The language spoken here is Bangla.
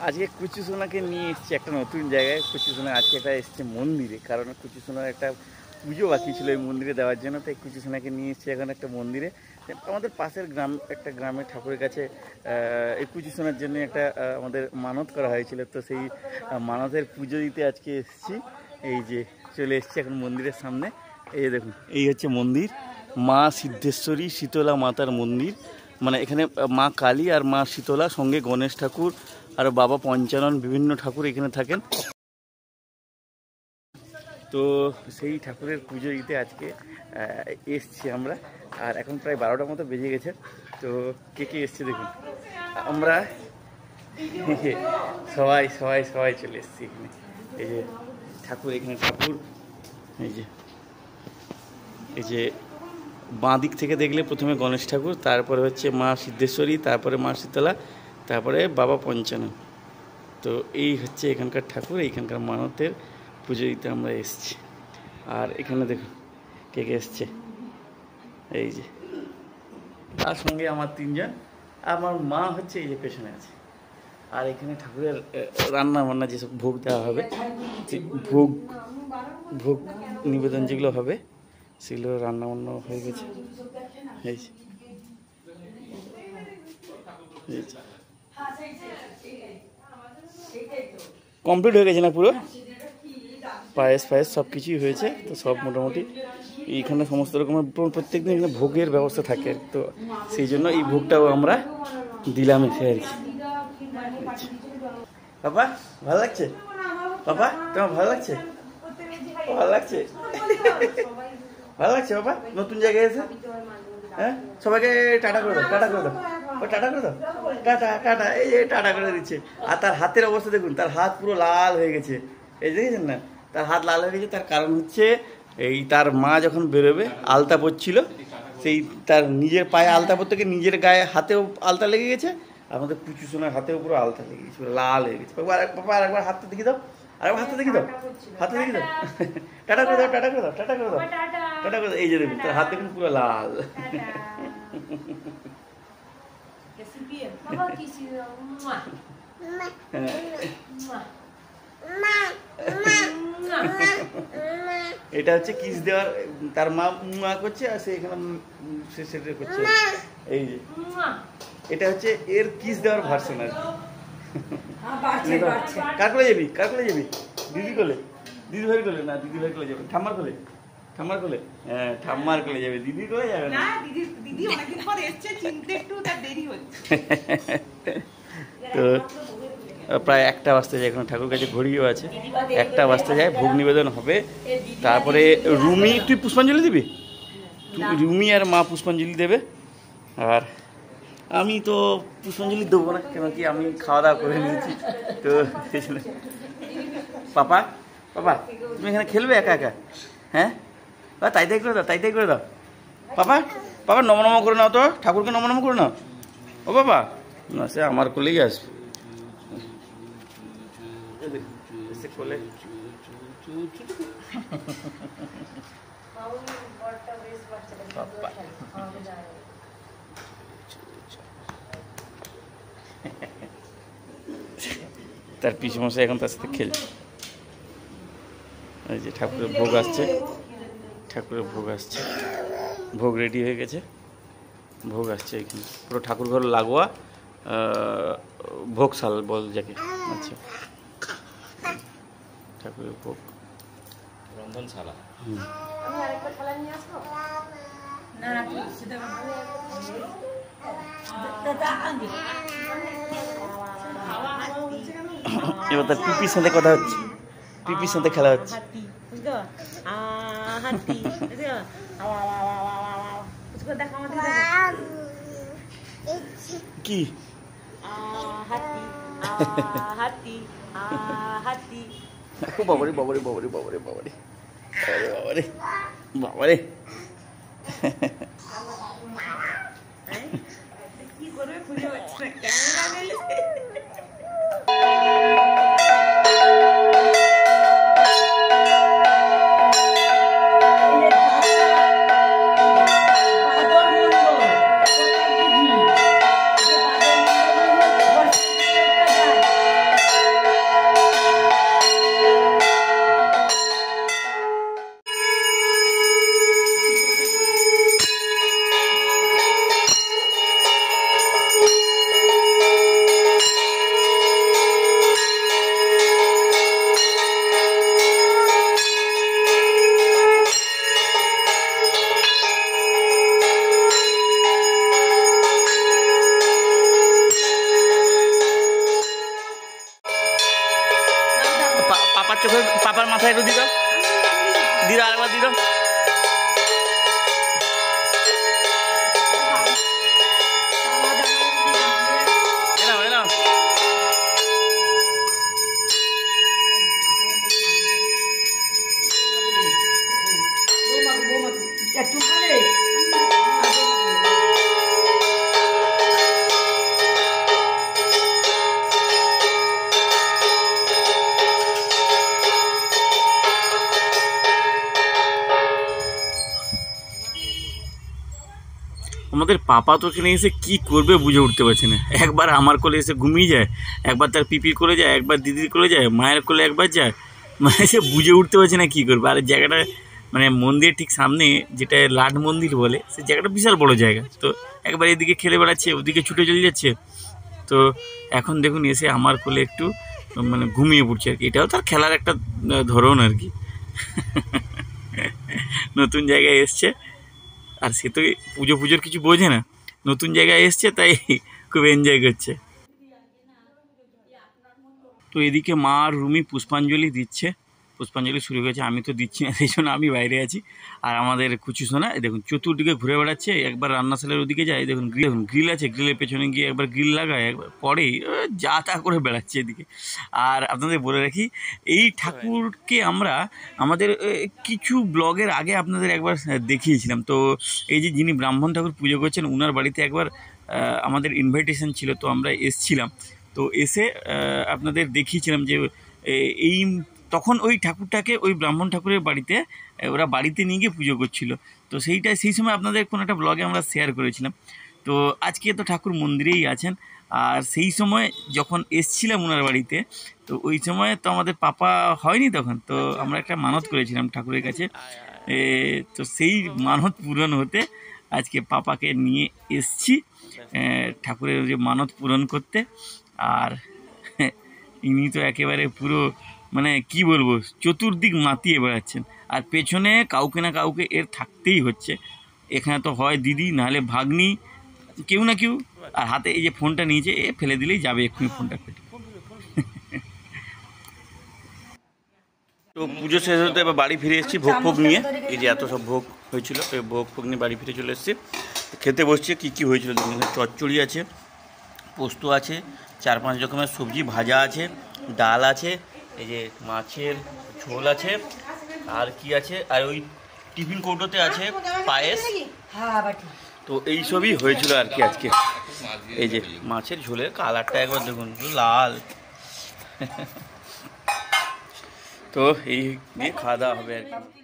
আজকে কুচিসোনাকে নিয়ে এসেছি একটা নতুন জায়গায়। কুচিসোনা আজকে একটা এসছে মন্দিরে, কারণ কুচিসোনার একটা পুজো বাকি ছিল এই মন্দিরে দেওয়ার জন্য। তাই কুচিসোনাকে নিয়ে এসেছি এখন একটা মন্দিরে। আমাদের পাশের একটা গ্রামের ঠাকুরের কাছে এই কুচিসোনার জন্য একটা আমাদের মানত করা হয়েছিল। তো সেই মানতের পুজো দিতে আজকে এসেছি। এই যে চলে এসেছি এখন মন্দিরের সামনে। এই দেখুন, এই হচ্ছে মন্দির, মা সিদ্ধেশ্বরী শীতলা মাতার মন্দির। মানে এখানে মা কালী আর মা শীতলা, সঙ্গে গণেশ ঠাকুর আর বাবা পঞ্চানন, বিভিন্ন ঠাকুর এখানে থাকেন। তো সেই ঠাকুরের পুজো দিতে আজকে এসছি আমরা। আর এখন প্রায় 12টার মতো বেজে গেছে। তো কে কে এসছে দেখুন, আমরা সবাই সবাই সবাই চলে এসছি এখানে। এই যে ঠাকুর, এখানে ঠাকুর, এই যে বাঁ দিক থেকে দেখলে প্রথমে গণেশ ঠাকুর, তারপরে হচ্ছে মা সিদ্ধেশ্বরী, তারপরে মা শীতলা, তারপরে বাবা পঞ্চানন। তো এই হচ্ছে এখানকার ঠাকুর, এইখানকার মানতের পুজো দিতে আমরা এসেছি। আর এখানে দেখুন কে কে এসছে, এই যে তার সঙ্গে আমার 3জন, আমার মা হচ্ছে এই যে পেছনে আছে। আর এখানে ঠাকুরের রান্না বান্না যেসব ভোগ দেওয়া হবে, ভোগ ভোগ নিবেদন যেগুলো হবে সেগুলো রান্না বান্না হয়ে গেছে। এই কমপ্লিট হয়ে গেছে না পুরো, পায়েস ফায়েস সব কিছুই হয়েছে। তো সব মোটামুটি এইখানে সমস্ত রকমের প্রত্যেক দিন এখানে ভোগের ব্যবস্থা থাকে। তো সেই জন্য এই ভোগটাও আমরা দিলাম এসে আর কি। বাবা ভালো লাগছে? বাবা তোমার ভালো লাগছে? ভালো লাগছে? ভালো লাগছে বাবা নতুন জায়গায় এসে? হ্যাঁ, সবাইকে টাটা করে দাও, টাটা করে দাও, ও টাটা করে দাও, টাটা টাটা। এই যে টাটা করে দিচ্ছে। আর তার হাতের অবস্থা দেখুন, তার হাত পুরো লাল হয়ে গেছে। এই দেখেছেন না, তার হাত লাল হয়ে গেছে। তার কারণ হচ্ছে এই তার মা যখন বেরোবে আলতা পরছিল, সেই তার নিজের পায়ে আলতা পরতে গিয়ে নিজের গায়ে হাতেও আলতা লেগে গেছে। আমাদের কুচিসোনার হাতেও পুরো আলতা লেগে গেছে, লাল হয়ে গেছে। বাবা আরেকবার হাতটা দেখি দাও, আরেকবার হাতটা দেখি দাও, হাতটা দেখি দাও, টাটা করে দাও, টাটা করে দাও, টাটা করে দাও, টাটা করে দাও। এই যে দেখুন তার হাত দেখুন পুরো লাল। এটা হচ্ছে কিস দেওয়ার, তার মা মুয়া করছে আর সে এখানে সেটা করছে। এই যে এটা হচ্ছে এর কিস দেওয়ার ভার্সন আর কি। কার কোলে যাবি, কার কোলে যাবি? দিদি কোলে, দিদি ভাই কোলে? না দিদি ভাই কোলে যাবে, ঠাম্মার কোলে, ঠাম্মার কোলে। হ্যাঁ ঠাম্মার কোলে যাবে, দিদি কোলে যাবে না। দিদি অনেকদিন পর এসেছে, চিনতে একটু তার দেরি হচ্ছে। তো প্রায় 1টা বাজতে যায়, এখন ঠাকুর কাছে ঘড়িও আছে, 1টা বাজতে যায়, ভোগ নিবেদন হবে। তারপরে রুমি, তুই পুষ্পাঞ্জলি দিবি? রুমি আর মা পুষ্পাঞ্জলি দেবে। আর আমি তো পুষ্পাঞ্জলি দেবো না, কেন কি আমি খাওয়া দাওয়া করে নিয়েছি। তো পাপা, পাপা তুমি এখানে খেলবে একা একা? হ্যাঁ তাই তাই করে দাও, তাই তাই করে দাও। পাপা, পাপা নম করে নাও তো, ঠাকুরকে নম করে নাও। ও বাবা না, সে আমার কোলেই আসবে। কোলে তার পিসমশাই এখন তার সাথে খেলছে। এই যে ঠাকুরের ভোগ আসছে, ঠাকুরের ভোগ আসছে, ভোগ রেডি হয়ে গেছে, ভোগ আসছে এখানে। পুরো ঠাকুর ঘর লাগোয়া ভোগশাল বল যাকে। আচ্ছা, ঠাকুরের ভোগ রন্ধনশালা। এবার তার পিপির সাথে কথা হচ্ছে, পিপির সাথে খেলা হচ্ছে। কি বাবারে বাবারে বাবারে বাবারে বাবারে বাবারে বাবারে। কি করবে খুঁজে পাচ্ছে না, ক্যামেরা নিলে পাপার চোখে পাপার মাথায় একটু দিল, দিদা আরেকবার দিল। আমাদের পাপা তো এখানে এসে কি করবে বুঝে উঠতে পারছে না। একবার আমার কোলে এসে ঘুমিয়ে যায়, একবার তার পিপির কোলে যায়, একবার দিদির কোলে যায়, মায়ের কোলে একবার যায়, মানে সে বুঝে উঠতে পারছে না কী করবে। আর জায়গাটা মানে মন্দিরের ঠিক সামনে যেটা লাট মন্দির বলে, সে জায়গাটা বিশাল বড় জায়গা। তো একবার এদিকে খেলে বেড়াচ্ছে, ওদিকে ছুটে চলে যাচ্ছে। তো এখন দেখুন এসে আমার কোলে একটু মানে ঘুমিয়ে পড়ছে আর কি। এটাও তার খেলার একটা ধরন আর কি। নতুন জায়গায় এসছে, আর সে তো পুজোর কিছু বোঝে না, নতুন জায়গায় এসছে তাই খুব এনজয় করছে। তো এদিকে মা আর রুমি পুষ্পাঞ্জলি দিচ্ছে, পুষ্পাঞ্জলি শুরু হয়েছে। আমি তো দিচ্ছি না, সেই জন্য আমি বাইরে আছি। আর আমাদের কুচি সোনা দেখুন চতুর্দিকে ঘুরে বেড়াচ্ছে, একবার রান্নাশালের ওদিকে যায়, দেখুন গ্রিল আছে, গ্রিলের পেছনে গিয়ে একবার গ্রিল লাগায়, একবার পরে যা তা করে বেড়াচ্ছে এদিকে। আর আপনাদের বলে রাখি, এই ঠাকুরকে আমরা আমাদের কিছু ব্লগের আগে আপনাদের একবার দেখিয়েছিলাম। তো এই যে যিনি ব্রাহ্মণ ঠাকুর পুজো করছেন, ওনার বাড়িতে একবার আমাদের ইনভাইটেশন ছিল, তো আমরা এসছিলাম। তো এসে আপনাদের দেখিয়েছিলাম যে এই তখন ওই ঠাকুরটাকে ওই ব্রাহ্মণ ঠাকুরের বাড়িতে ওরা বাড়িতে নিয়ে গিয়ে পুজো করছিল। তো সেই সময় আপনাদের কোনো একটা ব্লগে আমরা শেয়ার করেছিলাম। তো আজকে তো ঠাকুর মন্দিরেই আছেন। আর সেই সময় যখন এসছিলাম ওনার বাড়িতে, তো ওই সময় তো আমাদের পাপা হয়নি তখন, তো আমরা একটা মানত করেছিলাম ঠাকুরের কাছে। তো সেই মানত পূরণ হতে আজকে পাপাকে নিয়ে এসছি ঠাকুরের যে মানত পূরণ করতে। আর ইনি তো একেবারে পুরো মানে কি বলবো, চতুর্দিক মাতিয়ে বেড়াচ্ছেন। আর পেছনে কাউকে না কাউকে এর থাকতেই হচ্ছে। এখানে তো হয় দিদি, নাহলে ভাগ্নি, কেউ না কেউ। আর হাতে এই যে ফোনটা নিয়েছে, এ ফেলে দিলেই যাবে এক্ষুনি ফোনটা ফেটে। তো পুজো শেষ হতে এবার বাড়ি ফিরে এসেছি ভোগ নিয়ে। এই যে এত সব ভোগ হয়েছিল, এই ভোগ নিয়ে বাড়ি ফিরে চলে এসেছি। খেতে বসছে। কী হয়েছিল দেখুন, চচ্চড়ি আছে, পোস্ত আছে, 4-5 রকমের সবজি ভাজা আছে, ডাল আছে, এই যে মাছের ঝোল আছে, আর কি আছে, আর ওই টিফিন কৌটোতে আছে পায়েস। তো এই সবই হয়েছিল আর কি আজকে। এই যে মাছের ঝোলের কালারটা একবার দেখুন, লাল। তো এই নিয়ে খাওয়া দাওয়া হবে আর কি।